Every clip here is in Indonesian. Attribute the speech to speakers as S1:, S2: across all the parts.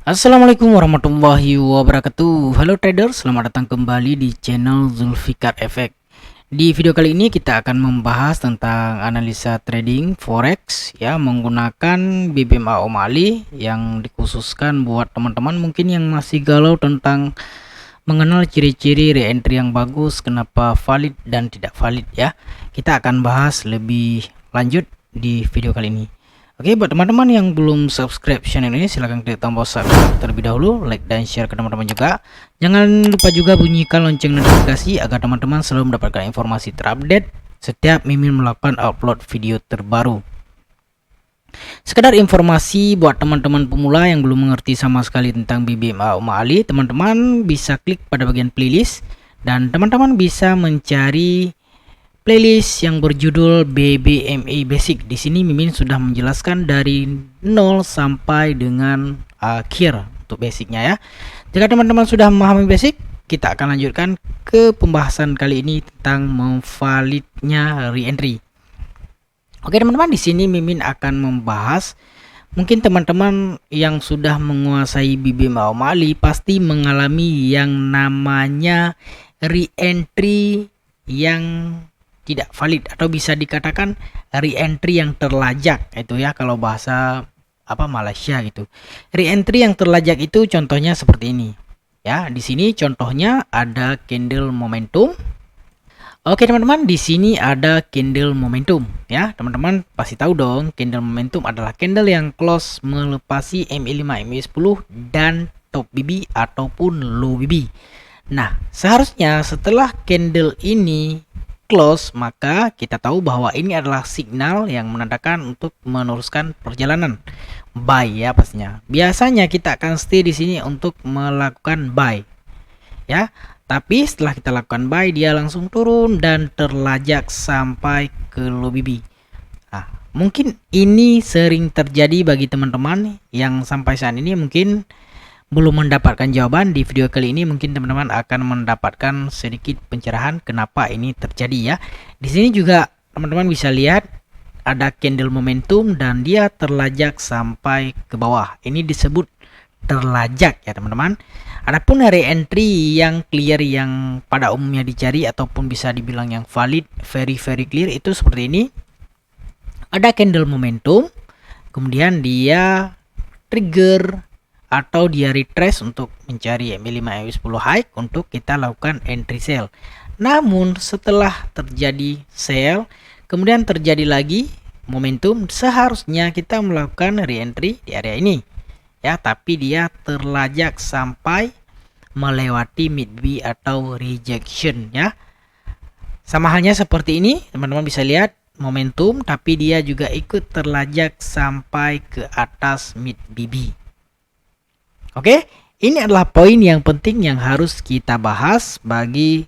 S1: Assalamualaikum warahmatullahi wabarakatuh. Halo trader, selamat datang kembali di channel Zulfikar Effect. Di video kali ini kita akan membahas tentang analisa trading forex ya, menggunakan BBMA O'Malley yang dikhususkan buat teman-teman mungkin yang masih galau tentang mengenal ciri-ciri re-entry yang bagus, kenapa valid dan tidak valid ya. Kita akan bahas lebih lanjut di video kali ini. Oke, buat teman-teman yang belum subscribe channel ini, silahkan klik tombol subscribe terlebih dahulu, like dan share ke teman-teman juga. Jangan lupa juga bunyikan lonceng notifikasi agar teman-teman selalu mendapatkan informasi terupdate setiap Mimin melakukan upload video terbaru. Sekedar informasi buat teman-teman pemula yang belum mengerti sama sekali tentang BBMA O'Malley, teman-teman bisa klik pada bagian playlist dan teman-teman bisa mencari playlist yang berjudul BBMA Basic. Di sini Mimin sudah menjelaskan dari 0 sampai dengan akhir untuk basicnya ya. Jika teman-teman sudah memahami basic, kita akan lanjutkan ke pembahasan kali ini tentang memvalidnya re-entry. Oke teman-teman, di sini Mimin akan membahas, mungkin teman-teman yang sudah menguasai BBMA O'Malley pasti mengalami yang namanya re-entry yang tidak valid atau bisa dikatakan re-entry yang terlajak itu ya, kalau bahasa Malaysia gitu. Re-entry yang terlajak itu contohnya seperti ini. Ya, di sini contohnya ada candle momentum. Oke teman-teman, di sini ada candle momentum ya. Teman-teman pasti tahu dong, candle momentum adalah candle yang close melepasi MA5, MA10 dan top BB ataupun low BB. Nah, seharusnya setelah candle ini close, maka kita tahu bahwa ini adalah signal yang menandakan untuk meneruskan perjalanan buy ya pastinya. Biasanya kita akan stay di sini untuk melakukan buy ya. Tapi setelah kita lakukan buy, dia langsung turun dan terlajak sampai ke low BB. Nah, mungkin ini sering terjadi bagi teman-teman yang sampai saat ini mungkin belum mendapatkan jawaban. Di video kali ini mungkin teman-teman akan mendapatkan sedikit pencerahan kenapa ini terjadi ya. Di sini juga teman-teman bisa lihat ada candle momentum dan dia terlajak sampai ke bawah. Ini disebut terlajak ya teman-teman. Adapun re-entry yang clear yang pada umumnya dicari ataupun bisa dibilang yang valid, very clear, itu seperti ini. Ada candle momentum, kemudian dia trigger atau dia retrace untuk mencari MA5, MA10 high untuk kita lakukan entry sell. Namun setelah terjadi sell, kemudian terjadi lagi momentum, seharusnya kita melakukan re-entry di area ini ya, tapi dia terlajak sampai melewati mid B atau rejection ya. Sama halnya seperti ini, teman-teman bisa lihat momentum, tapi dia juga ikut terlajak sampai ke atas mid BB. Oke, ini adalah poin yang penting yang harus kita bahas bagi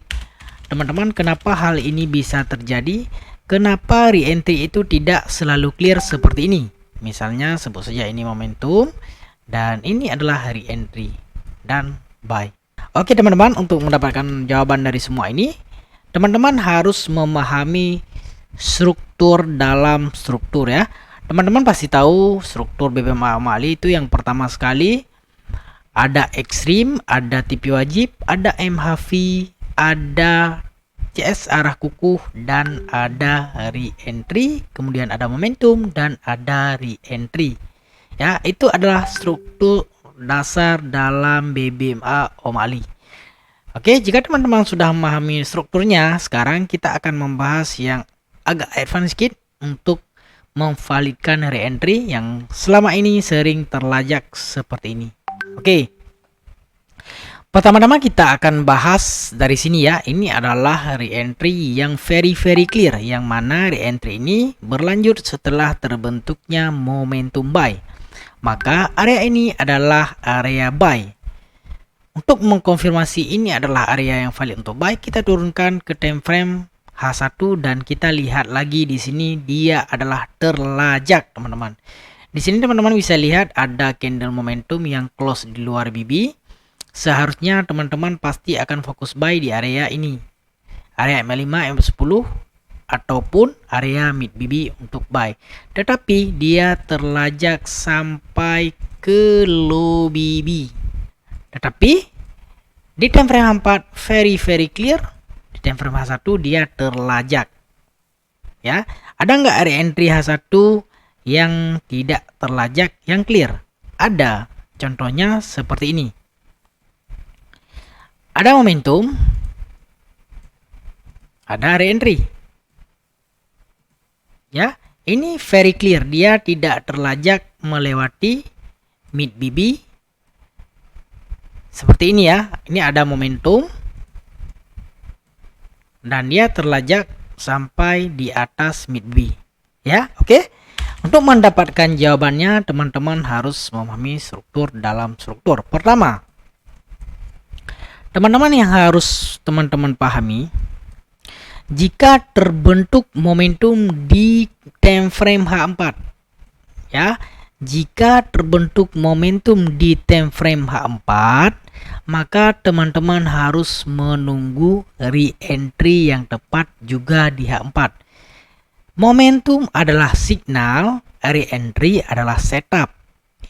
S1: teman-teman. Kenapa hal ini bisa terjadi? Kenapa re-entry itu tidak selalu clear seperti ini? Misalnya sebut saja ini momentum dan ini adalah re-entry dan buy. Oke teman-teman, untuk mendapatkan jawaban dari semua ini, teman-teman harus memahami struktur dalam struktur ya. Teman-teman pasti tahu struktur BBMA O'Malley itu yang pertama sekali ada ekstrim, ada TP wajib, ada MHV, ada CS arah kukuh, dan ada re-entry, kemudian ada momentum dan ada re-entry. Ya, itu adalah struktur dasar dalam BBMA O'Malley. Oke, jika teman-teman sudah memahami strukturnya, sekarang kita akan membahas yang agak advance sedikit untuk memvalidkan re-entry yang selama ini sering terlajak seperti ini. Oke. Pertama-tama kita akan bahas dari sini ya. Ini adalah re-entry yang very clear, yang mana re-entry ini berlanjut setelah terbentuknya momentum buy. Maka area ini adalah area buy. Untuk mengkonfirmasi ini adalah area yang valid untuk buy, kita turunkan ke time frame H1 dan kita lihat lagi di sini dia adalah terlajak, teman-teman. Di sini teman-teman bisa lihat ada candle momentum yang close di luar BB. Seharusnya teman-teman pasti akan fokus buy di area ini. Area MA5, MA10 ataupun area mid BB untuk buy. Tetapi dia terlajak sampai ke low BB. Tetapi di time frame H4 very clear, di time frame H1 dia terlajak. Ya, ada nggak area entry H1 yang tidak terlajak, yang clear? Ada. Contohnya seperti ini. Ada momentum, ada area entry. Ya, ini very clear, dia tidak terlajak melewati mid BB. Seperti ini ya. Ini ada momentum dan dia terlajak sampai di atas mid BB. Ya, oke. Untuk mendapatkan jawabannya, teman-teman harus memahami struktur dalam struktur. Pertama, teman-teman yang harus teman-teman pahami, jika terbentuk momentum di time frame H4, ya, jika terbentuk momentum di time frame H4, maka teman-teman harus menunggu re-entry yang tepat juga di H4. Momentum adalah signal, re-entry adalah setup.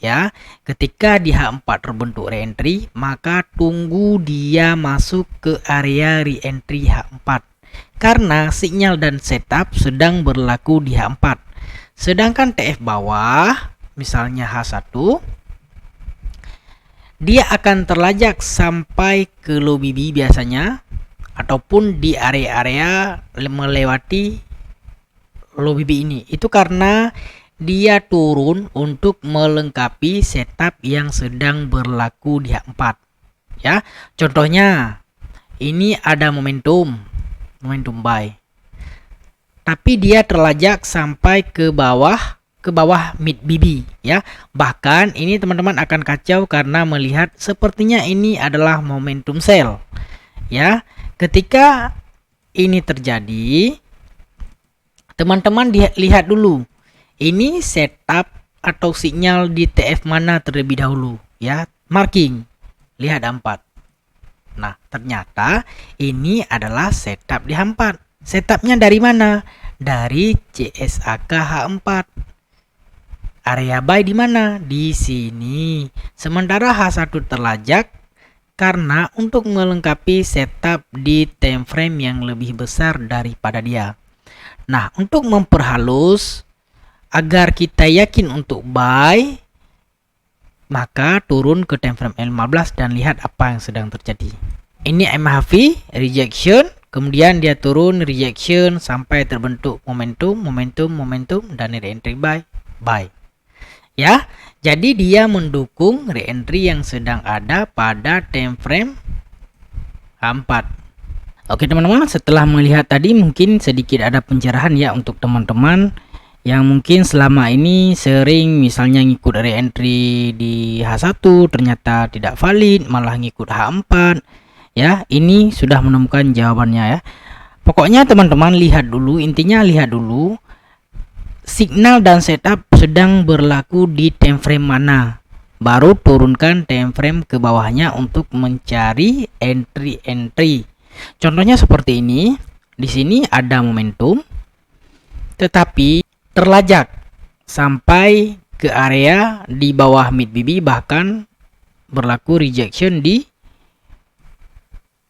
S1: Ya, ketika di H4 terbentuk re-entry, maka tunggu dia masuk ke area re-entry H4. Karena signal dan setup sedang berlaku di H4. Sedangkan TF bawah, misalnya H1, dia akan terlajak sampai ke low BB biasanya, ataupun di area-area melewati low BB ini. Itu karena dia turun untuk melengkapi setup yang sedang berlaku di H4. Ya, contohnya ini ada momentum buy. Tapi dia terlajak sampai ke bawah mid BB ya. Bahkan ini teman-teman akan kacau karena melihat sepertinya ini adalah momentum sell. Ya, ketika ini terjadi, teman-teman lihat dulu, ini setup atau sinyal di TF mana terlebih dahulu ya, marking, lihat H4. Nah, ternyata ini adalah setup di H4. Setupnya dari mana? Dari CSAK H4. Area buy di mana? Di sini. Sementara H1 terlajak karena untuk melengkapi setup di time frame yang lebih besar daripada dia. Nah, untuk memperhalus agar kita yakin untuk buy, maka turun ke time frame L15 dan lihat apa yang sedang terjadi. Ini MHV rejection, kemudian dia turun rejection sampai terbentuk momentum dan re-entry buy. Ya, jadi dia mendukung re-entry yang sedang ada pada time frame H4. Oke teman-teman, setelah melihat tadi mungkin sedikit ada pencerahan ya untuk teman-teman yang mungkin selama ini sering misalnya ngikut re-entry di H1 ternyata tidak valid, malah ngikut H4 ya. Ini sudah menemukan jawabannya ya. Pokoknya teman-teman lihat dulu, intinya lihat dulu signal dan setup sedang berlaku di time frame mana, baru turunkan time frame ke bawahnya untuk mencari entry. Contohnya seperti ini. Di sini ada momentum tetapi terlajak sampai ke area di bawah mid BB, bahkan berlaku rejection di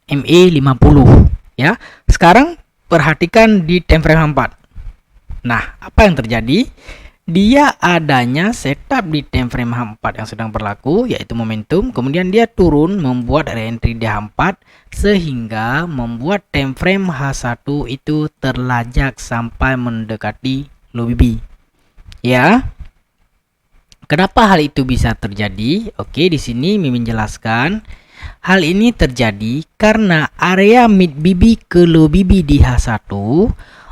S1: MA50 ya. Sekarang perhatikan di time frame H4. Nah, apa yang terjadi? Dia adanya setup di time frame H4 yang sedang berlaku, yaitu momentum, kemudian dia turun membuat re-entry di H4 sehingga membuat time frame H1 itu terlajak sampai mendekati low BB. Ya. Kenapa hal itu bisa terjadi? Oke, di sini Mimin jelaskan. Hal ini terjadi karena area mid BB ke low BB di H1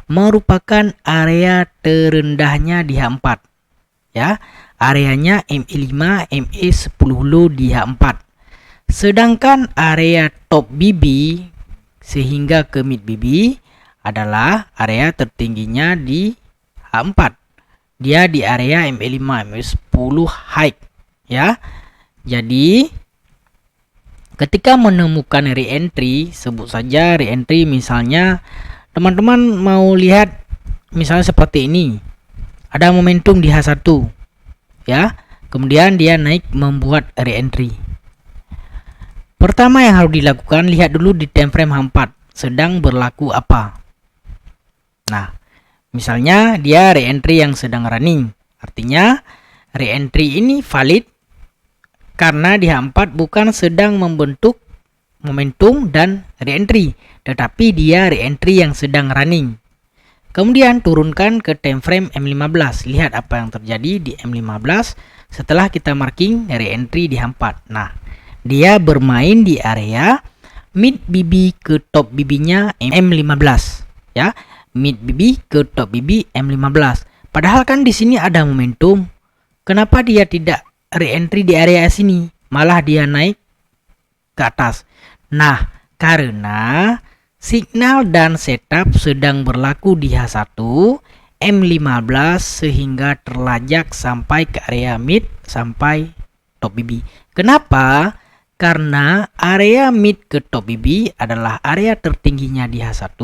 S1: merupakan area terendahnya di H4 ya. Areanya ME5, ME10 low di H4. Sedangkan area top BB sehingga ke mid BB adalah area tertingginya di H4. Dia di area ME5, ME10 high ya. Jadi ketika menemukan re-entry, sebut saja re-entry misalnya teman-teman mau lihat misalnya seperti ini. Ada momentum di H1 ya. Kemudian dia naik membuat re-entry. Pertama yang harus dilakukan, lihat dulu di time frame H4 sedang berlaku apa. Nah, misalnya dia re-entry yang sedang running. Artinya re-entry ini valid karena di H4 bukan sedang membentuk momentum dan re-entry, tetapi dia re-entry yang sedang running. Kemudian turunkan ke time frame M15. Lihat apa yang terjadi di M15 setelah kita marking re-entry di H4. Nah, dia bermain di area mid BB ke top BB-nya M15, ya. Mid BB ke top BB M15. Padahal kan di sini ada momentum. Kenapa dia tidak re-entry di area sini? Malah dia naik ke atas. Nah, karena signal dan setup sedang berlaku di H1 M15 sehingga terlajak sampai ke area mid sampai top BB. Kenapa? Karena area mid ke top BB adalah area tertingginya di H1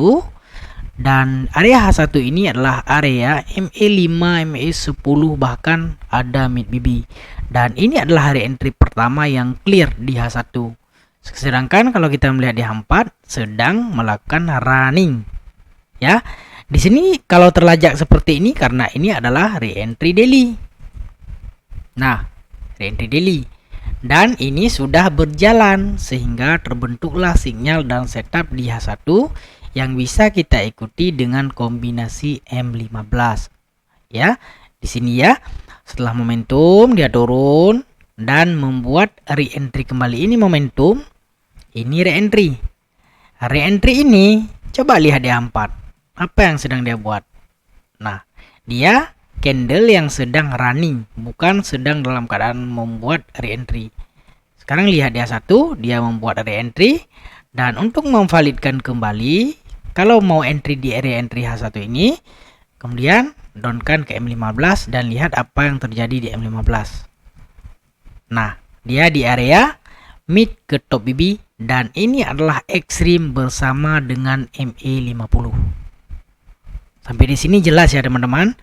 S1: dan area H1 ini adalah area ME5, ME10 bahkan ada mid BB. Dan ini adalah re-entry pertama yang clear di H1. Sedangkan kalau kita melihat di H4 sedang melakukan running. Ya. Di sini kalau terlajak seperti ini karena ini adalah re-entry daily. Nah, re-entry daily. Dan ini sudah berjalan sehingga terbentuklah sinyal dan setup di H1 yang bisa kita ikuti dengan kombinasi M15. Ya, di sini ya. Setelah momentum dia turun dan membuat re-entry kembali. Ini momentum, ini re-entry. Re-entry ini coba lihat di H4. Apa yang sedang dia buat? Nah, dia candle yang sedang running, bukan sedang dalam keadaan membuat re-entry. Sekarang lihat di H1, dia membuat re-entry. Dan untuk memvalidkan kembali, kalau mau entry di area entry H1 ini, kemudian downkan ke M15 dan lihat apa yang terjadi di M15. Nah, dia di area mid ke top BB dan ini adalah extreme bersama dengan ME50. Sampai di sini jelas ya teman-teman.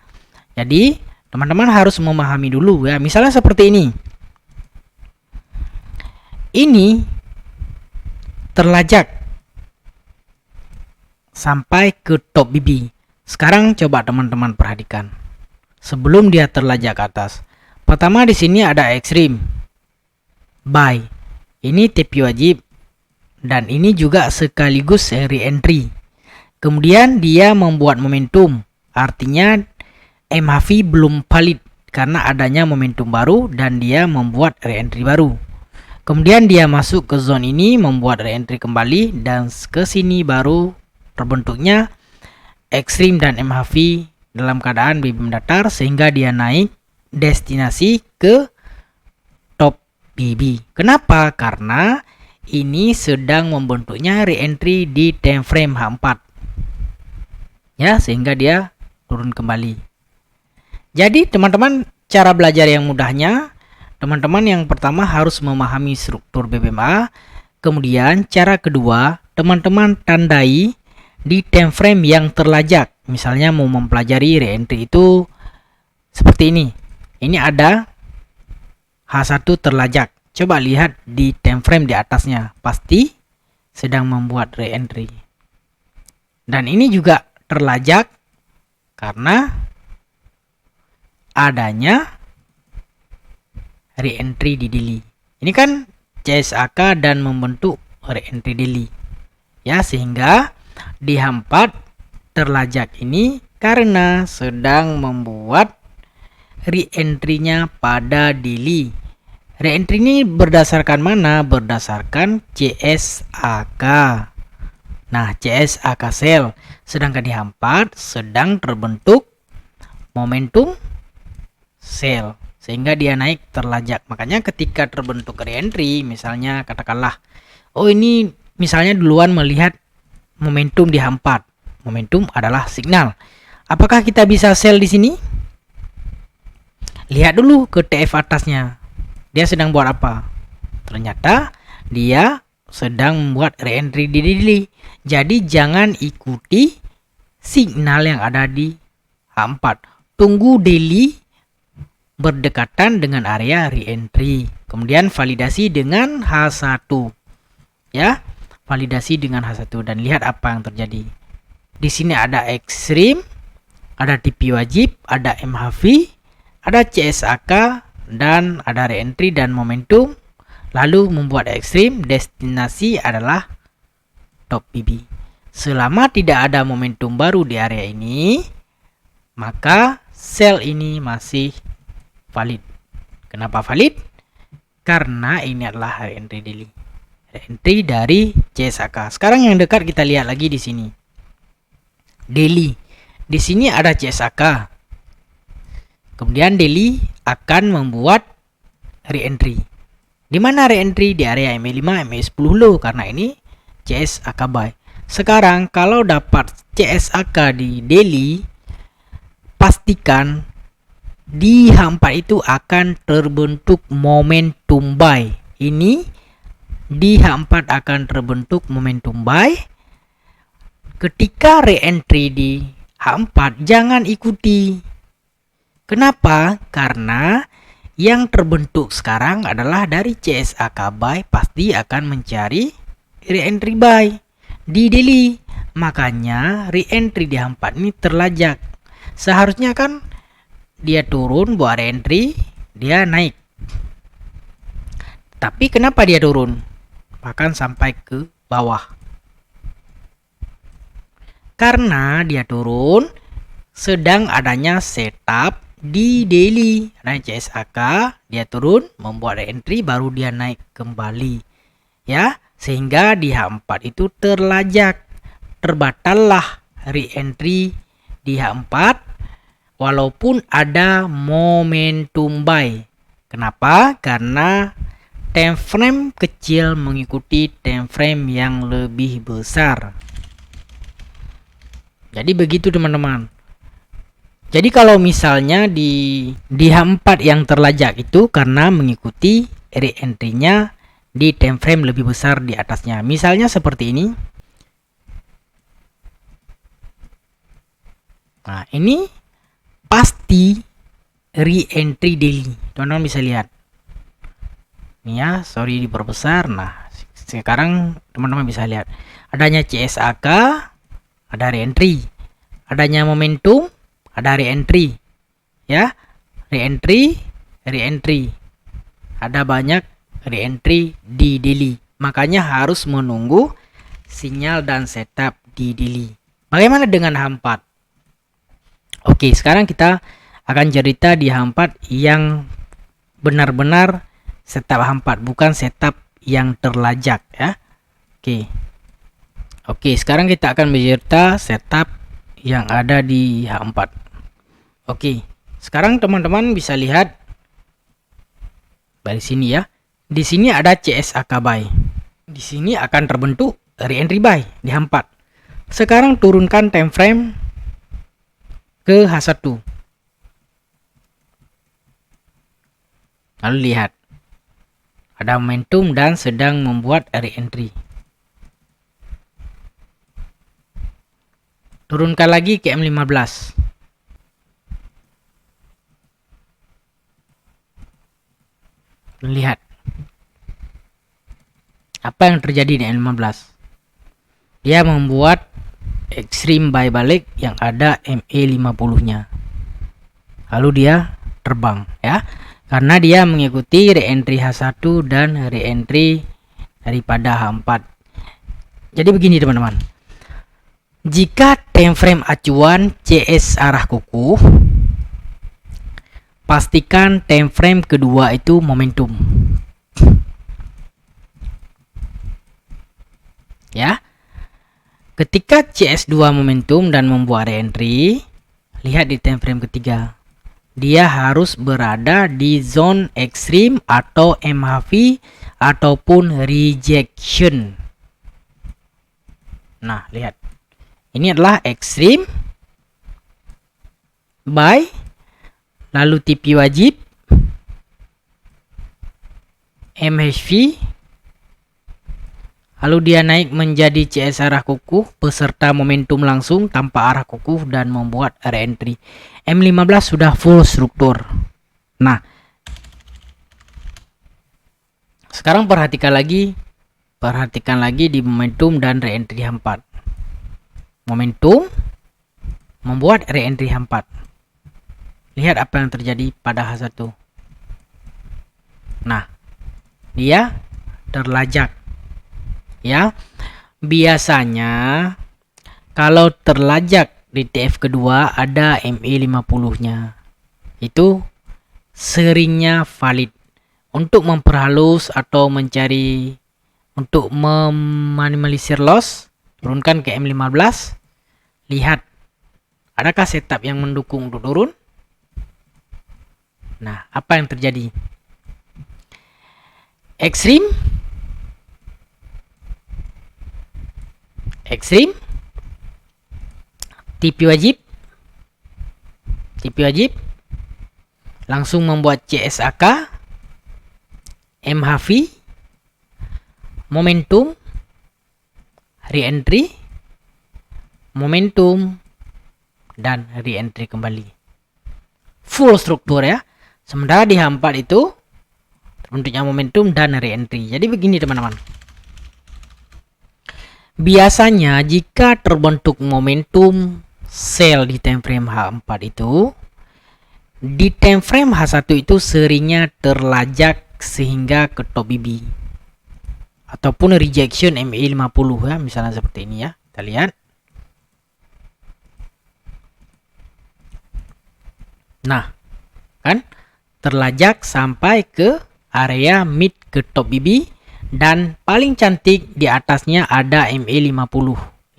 S1: Jadi, teman-teman harus memahami dulu ya. Misalnya seperti ini. Ini terlajak sampai ke top BB. Sekarang coba teman-teman perhatikan. Sebelum dia terlajak ke atas. Pertama di sini ada extreme buy. Ini TP wajib dan ini juga sekaligus re-entry. Kemudian dia membuat momentum. Artinya MHV belum valid karena adanya momentum baru dan dia membuat re-entry baru. Kemudian dia masuk ke zone ini membuat re-entry kembali dan ke sini baru terbentuknya extreme dan MHV dalam keadaan BB datar sehingga dia naik destinasi ke top BB. Kenapa? Karena ini sedang membentuknya re-entry di time frame H4. Ya, sehingga dia turun kembali. Jadi teman-teman, cara belajar yang mudahnya, teman-teman yang pertama harus memahami struktur BBMA. Kemudian cara kedua, teman-teman tandai di time frame yang terlajak. Misalnya mau mempelajari re-entry itu seperti ini. Ini ada H1 terlajak. Coba lihat di time frame di atasnya. Pasti sedang membuat re-entry. Dan ini juga terlajak karena adanya re-entry di daily. Ini kan CSAK dan membentuk re-entry daily. Ya, sehingga di H4 terlajak ini karena sedang membuat re-entry-nya pada daily. Re-entry ini berdasarkan mana? Berdasarkan CSAK. Nah, CSAK sell. Sedangkan di H4 sedang terbentuk momentum sell. Sehingga dia naik terlajak. Makanya ketika terbentuk re-entry, misalnya katakanlah, oh ini misalnya duluan melihat momentum di H4. Momentum adalah signal. Apakah kita bisa sell di sini? Lihat dulu ke TF atasnya. Dia sedang buat apa? Ternyata dia sedang membuat re-entry di daily. Jadi jangan ikuti signal yang ada di H4. Tunggu daily berdekatan dengan area reentry. Kemudian validasi dengan H1. Ya, validasi dengan H1 dan lihat apa yang terjadi. Di sini ada extreme, ada TP wajib, ada MHV, ada CSAK, dan ada reentry dan momentum. Lalu membuat ekstrim, destinasi adalah top PB. Selama tidak ada momentum baru di area ini, maka sell ini masih valid. Kenapa valid? Karena ini adalah reentry daily. Reentry dari CSAK. Sekarang yang dekat kita lihat lagi di sini. Daily. Di sini ada CSAK. Kemudian daily akan membuat reentry. Di mana reentry? Di area MA5, MA10 low, karena ini CSAK buy. Sekarang kalau dapat CSAK di daily, pastikan di H4 itu akan terbentuk momentum buy. Ini di H4 akan terbentuk momentum buy. Ketika reentry di H4 jangan ikuti. Kenapa? Karena yang terbentuk sekarang adalah dari CSAK buy, pasti akan mencari reentry buy di daily. Makanya reentry di H4 ini terlajak. Seharusnya kan dia turun buat reentry, dia naik. Tapi kenapa dia turun? Bahkan sampai ke bawah. Karena dia turun sedang adanya setup di daily. Nah, CSAK dia turun membuat reentry, baru dia naik kembali. Ya, sehingga di H4 itu terlajak. Terbatallah reentry di H4 walaupun ada momentum buy. Kenapa? Karena time frame kecil mengikuti time frame yang lebih besar. Jadi begitu teman-teman. Jadi kalau misalnya di H4 yang terlajak itu karena mengikuti reentry-nya di time frame lebih besar di atasnya. Misalnya seperti ini. Nah, ini pasti reentry daily. Teman-teman bisa lihat. Ini ya, sorry diperbesar. Nah, sekarang teman-teman bisa lihat. Adanya CSAK, ada reentry. Adanya momentum, ada reentry. Ya, reentry, reentry. Ada banyak reentry di daily. Makanya harus menunggu sinyal dan setup di daily. Bagaimana dengan H4? Oke, sekarang kita akan cerita di H4 yang benar-benar setup H4, bukan setup yang terlajak ya. Oke, sekarang kita akan bercerita setup yang ada di H4. Oke, sekarang teman-teman bisa lihat dari sini ya. Di sini ada CSAK buy. Di sini akan terbentuk reentry buy di H4. Sekarang turunkan time frame ke H1. Lalu lihat. Ada momentum dan sedang membuat reentry. Turunkan lagi ke M15. Lihat. Apa yang terjadi di M15? Dia membuat extreme buy balik yang ada MA50-nya. Lalu dia terbang ya. Karena dia mengikuti reentry H1 dan reentry daripada H4. Jadi begini teman-teman. Jika time frame acuan CS arah kuku, pastikan time frame kedua itu momentum. Ya. Ketika CS2 momentum dan membuat reentry, lihat di time frame ketiga. Dia harus berada di zone ekstrim atau MHV ataupun rejection. Nah, lihat. Ini adalah ekstrim buy, lalu TP wajib, MHV, lalu dia naik menjadi CS arah kuku beserta momentum langsung tanpa arah kuku dan membuat reentry. M15 sudah full struktur. Nah, sekarang perhatikan lagi di momentum dan reentry H4. Momentum membuat reentry H4. Lihat apa yang terjadi pada H1. Nah, dia terlajak. Ya. Biasanya kalau terlajak di TF kedua ada MA50-nya. Itu seringnya valid. Untuk memperhalus atau mencari untuk meminimalisir loss, turunkan ke M15. Lihat, adakah setup yang mendukung untuk turun? Nah, apa yang terjadi? Ekstrim, TP wajib, langsung membuat CSAK, MHV, momentum, reentry, momentum, dan reentry kembali. Full struktur ya. Sementara di H4 itu terbentuknya momentum dan reentry. Jadi begini teman-teman. Biasanya jika terbentuk momentum sell di time frame H4 itu, di time frame H1 itu seringnya terlajak sehingga ke top BB ataupun rejection MA50 ya, misalnya seperti ini ya. Kita lihat. Nah, kan terlajak sampai ke area mid ke top BB dan paling cantik di atasnya ada MA50.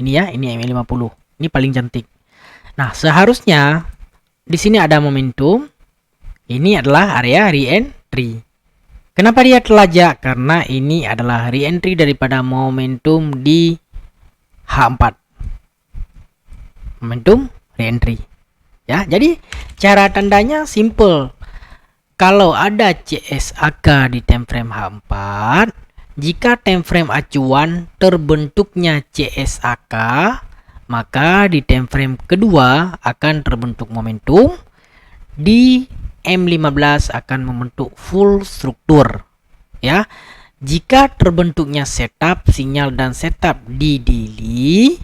S1: Ini ya, ini MA50. Ini paling cantik. Nah, seharusnya di sini ada momentum. Ini adalah area re-entry. Kenapa dia terlajak? Karena ini adalah re-entry daripada momentum di H4. Momentum re-entry. Ya, jadi cara tandanya simple. Kalau ada CSAK di time frame H4, jika time frame acuan terbentuknya CSAK, maka di time frame kedua akan terbentuk momentum. Di M15 akan membentuk full struktur. Ya. Jika terbentuknya setup, sinyal dan setup di daily,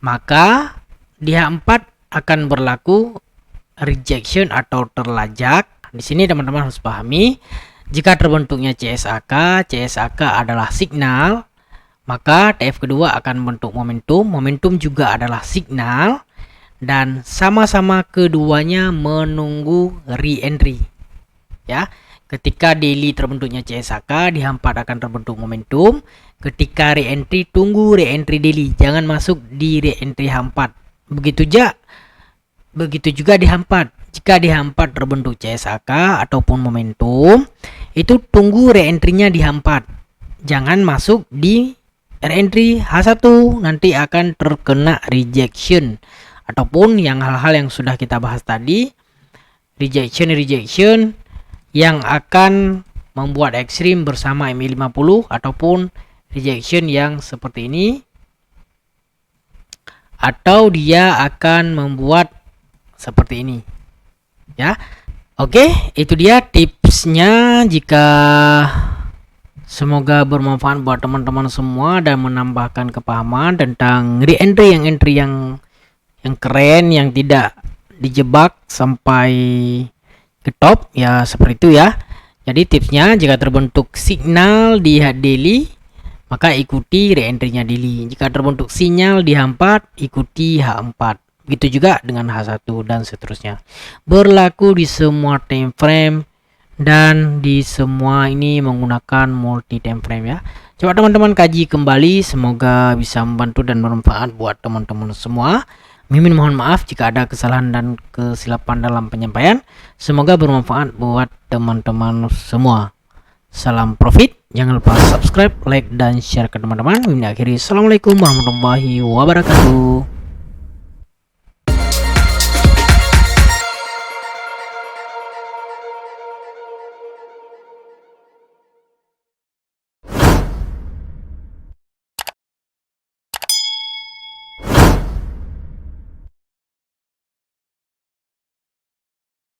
S1: maka di H4 akan berlaku rejection atau terlajak. Di sini teman-teman harus pahami, jika terbentuknya CSAK adalah signal, maka TF kedua akan membentuk momentum. Momentum juga adalah signal dan sama-sama keduanya menunggu re-entry. Ya, ketika daily terbentuknya CSAK, di H4 akan terbentuk momentum. Ketika re-entry, tunggu re-entry daily, jangan masuk di re-entry H4. Begitu juga di H4. Jika di H4 terbentuk CSAK ataupun momentum, itu tunggu re-entry-nya di H4. Jangan masuk di re-entry H1, nanti akan terkena rejection ataupun yang hal-hal yang sudah kita bahas tadi, rejection yang akan membuat ekstrim bersama MA50 ataupun rejection yang seperti ini, atau dia akan membuat seperti ini ya. Oke, itu dia tipsnya. Jika semoga bermanfaat buat teman-teman semua dan menambahkan kepahaman tentang re-entry yang keren, yang tidak dijebak sampai ke top ya, seperti itu ya. Jadi tipsnya, jika terbentuk signal di daily, maka ikuti re-entry-nya daily. Jika terbentuk sinyal di H4, ikuti H4. Begitu juga dengan H1 dan seterusnya. Berlaku di semua time frame dan di semua ini menggunakan multi time frame ya. Coba teman-teman kaji kembali, semoga bisa membantu dan bermanfaat buat teman-teman semua. Mimin mohon maaf jika ada kesalahan dan kesilapan dalam penyampaian. Semoga bermanfaat buat teman-teman semua. Salam profit. Jangan lupa subscribe, like, dan share ke teman-teman. Mimin akhiri. Assalamualaikum warahmatullahi wabarakatuh.